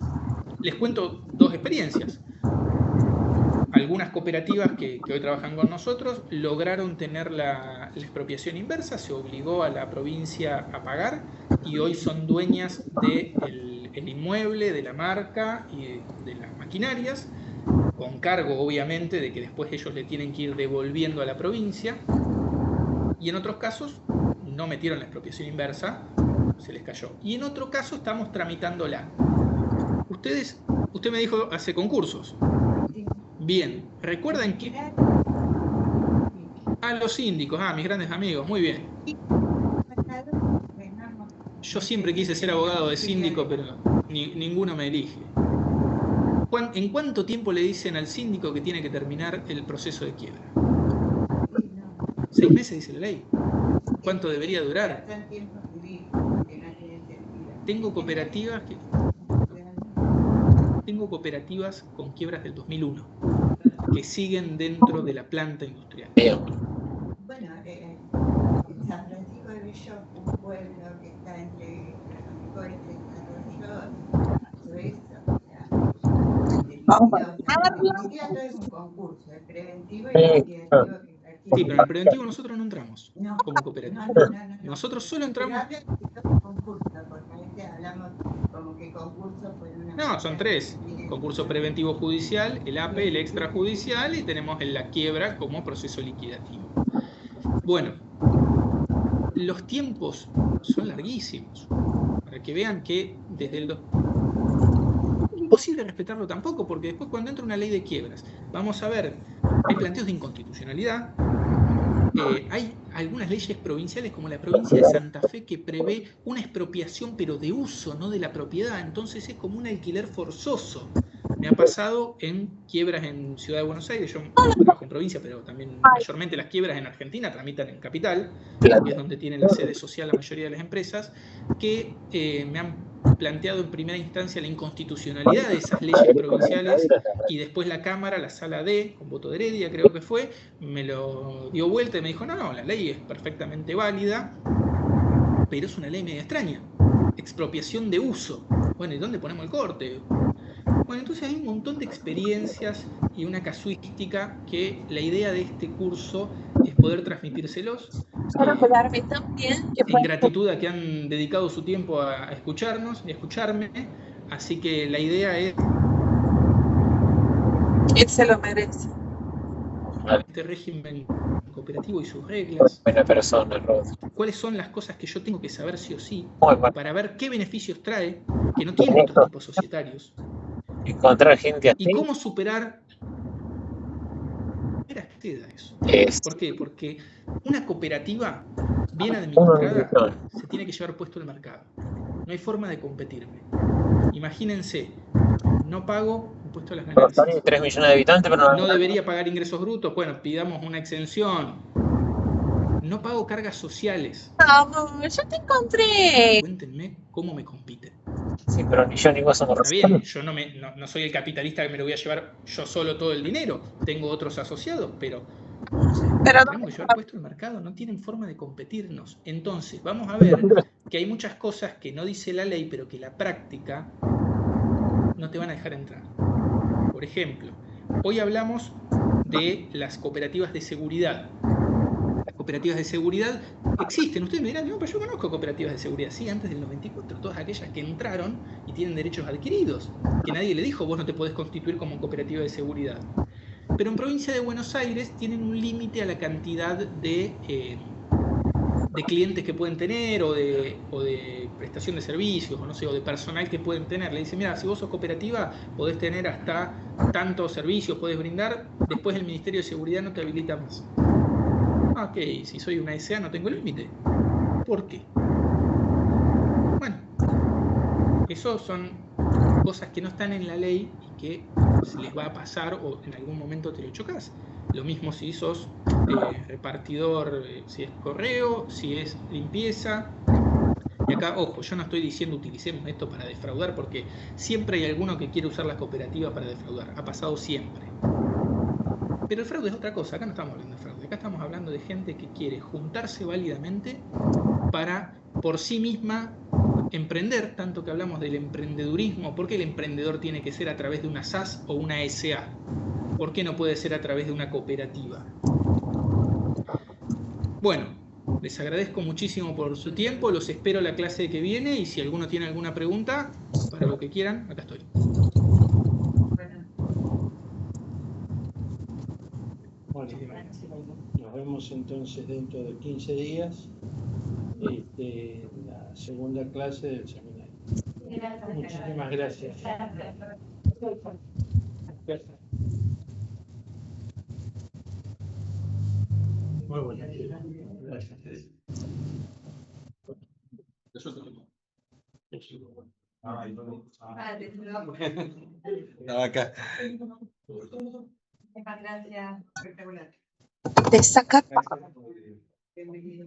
les cuento 2 experiencias. Algunas cooperativas que hoy trabajan con nosotros lograron tener la expropiación inversa, se obligó a la provincia a pagar y hoy son dueñas del inmueble, de la marca y de las maquinarias, con cargo obviamente de que después ellos le tienen que ir devolviendo a la provincia. Y en otros casos no metieron la expropiación inversa, se les cayó. Y en otro caso estamos tramitándola. Usted me dijo hace concursos. Bien, recuerden que los síndicos, mis grandes amigos, muy bien. Yo siempre quise ser abogado de síndico, pero ninguno me elige. ¿En cuánto tiempo le dicen al síndico que tiene que terminar el proceso de quiebra? 6 meses, dice la ley. ¿Cuánto debería durar? Tengo cooperativas con quiebras del 2001 que siguen dentro de la planta industrial.
Bueno, San Francisco de Bellot, un pueblo que está entre los mejores desarrollos, todo es un concurso, el preventivo y el liquidativo.
Sí, pero en el preventivo nosotros no entramos como cooperativa.
No.
Nosotros solo entramos.
Porque hablamos como que concurso fue una.
No, son 3. Concurso preventivo judicial, el APE, el extrajudicial y tenemos la quiebra como proceso liquidativo. Bueno, los tiempos son larguísimos. Para que vean que desde el imposible respetarlo tampoco, porque después cuando entra una ley de quiebras, vamos a ver, hay planteos de inconstitucionalidad. Hay algunas leyes provinciales como la provincia de Santa Fe que prevé una expropiación pero de uso, no de la propiedad, entonces es como un alquiler forzoso. Me ha pasado en quiebras en Ciudad de Buenos Aires, yo trabajo en provincia, pero también mayormente las quiebras en Argentina tramitan en capital, que es donde tiene la sede social la mayoría de las empresas, que me han planteado en primera instancia la inconstitucionalidad de esas leyes provinciales y después la Cámara, la Sala D, con voto de Heredia creo que fue, me lo dio vuelta y me dijo, no, la ley es perfectamente válida, pero es una ley media extraña, expropiación de uso. Bueno, ¿y dónde ponemos el corte? Bueno, entonces hay un montón de experiencias y una casuística que la idea de este curso es poder transmitírselos.
Quiero quedarme también, que
En gratitud a que han dedicado su tiempo a escucharnos y a escucharme. Así que la idea es
él se lo merece.
este régimen cooperativo y sus reglas.
Buena persona, Rod.
¿Cuáles son las cosas que yo tengo que saber sí o sí
Muy bueno.
para ver qué beneficios trae que no tienen otros tipos societarios?
Encontrar gente así
¿Y cómo superar? Acceda a eso.
es
¿Por qué? Porque una cooperativa bien
uno
administrada
de
se tiene que llevar puesto el mercado. No hay forma de competirme. Imagínense, no pago impuesto a las ganancias.
3 millones de habitantes, pero
No debería pagar ingresos brutos. Bueno, pidamos una exención. No pago cargas sociales.
Vamos, yo te encontré.
Cuéntenme cómo me compiten.
Sí, pero ni yo ni vos somos
Está bien, yo no soy el capitalista que me lo voy a llevar yo solo todo el dinero. Tengo otros asociados, pero tenemos que llevar puesto el mercado. No tienen forma de competirnos. Entonces, vamos a ver que hay muchas cosas que no dice la ley, pero que la práctica no te van a dejar entrar. Por ejemplo, hoy hablamos de las cooperativas de seguridad. Las cooperativas de seguridad existen. Ustedes me dirán, no, pero yo conozco cooperativas de seguridad. Sí, antes del 94, todas aquellas que entraron y tienen derechos adquiridos. Que nadie le dijo, vos no te podés constituir como cooperativa de seguridad. Pero en provincia de Buenos Aires tienen un límite a la cantidad de clientes que pueden tener o de prestación de servicios o no sé, o de personal que pueden tener. Le dicen, mira, si vos sos cooperativa podés tener hasta tantos servicios, podés brindar, después el Ministerio de Seguridad no te habilita más. Ok, si soy una SA no tengo límite. ¿Por qué? Bueno, eso son cosas que no están en la ley y que se les va a pasar o en algún momento te lo chocas. Lo mismo si sos repartidor, si es correo, si es limpieza. Y acá, ojo, yo no estoy diciendo utilicemos esto para defraudar, porque siempre hay alguno que quiere usar la cooperativa para defraudar. Ha pasado siempre. Pero el fraude es otra cosa. Acá no estamos hablando de fraude. Acá estamos hablando de gente que quiere juntarse válidamente para por sí misma emprender, tanto que hablamos del emprendedurismo. ¿Por qué el emprendedor tiene que ser a través de una SAS o una SA? ¿Por qué no puede ser a través de una cooperativa? Bueno, les agradezco muchísimo por su tiempo, los espero la clase que viene y si alguno tiene alguna pregunta, para lo que quieran, acá estoy.
Bueno, nos vemos entonces dentro de 15 días, la segunda clase del seminario. Muchísimas gracias. Muy buenas. Gracias.
Acá.
Gracias.
Te saca.
Muy bien,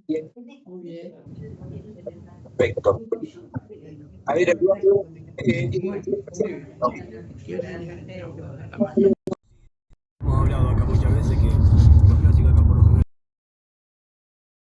bien.
Muy bien.
Perfecto. A ver,